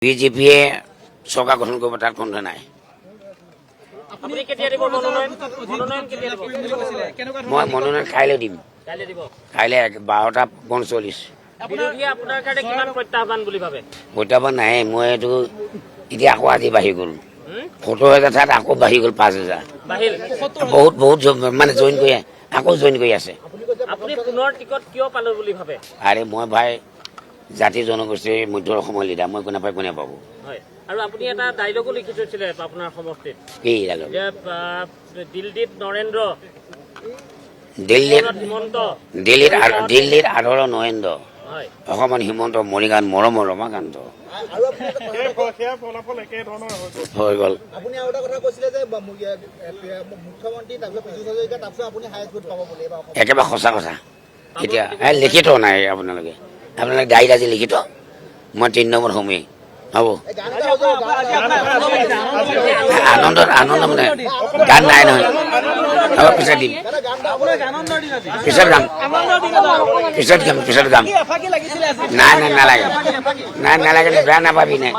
বিজেপিয়ে চৰকাৰ গঠন কৰিব তাত কোনো নাই। মই মনোনয়ন কাইলৈ দিম, কাইলৈ 12:45। প্ৰত্যাহ্বান নাই, মই এইটো এতিয়া আকৌ আজি বাঢ়ি গ'ল 70,000 ঠাইত আকৌ বাঢ়ি গ'ল 5,000। বহুত মানে জইন কৰি আকৌ জইন কৰি আছে। আৰে মই ভাই জাতি জনগোষ্ঠীৰ মধ্য অসমৰ লিডাৰ, মই কোনে পাই কোনে পাব। আৰু আপুনি এটা ডাইলগো লিখি থৈছিলে আপোনাৰ সমষ্টিত, কি ডাইলগ? দিল্লীত নৰেন্দ্ৰ, দিল্লীত আদৰ নৰেন্দ্ৰ, অসমত হিমন্ত, মৰিগাঁৱত মৰমৰ ৰমাকান্ত হৈ গ'ল। আপুনি আৰু এটা কথা কৈছিলে যে মুখ্যমন্ত্ৰী একেবাৰে সঁচা কথা। এতিয়া লিখিত নাই, আপোনালোকে ডায়েৰীত আজি লিখিত, মই 3 নম্বৰ সোমেই হ'ব। আনন্দ মানে গান নাই নহয়, হ'ব পিছত দিম, পিছত গাম নাই নালাগে, বেয়া নাপাবি নাই।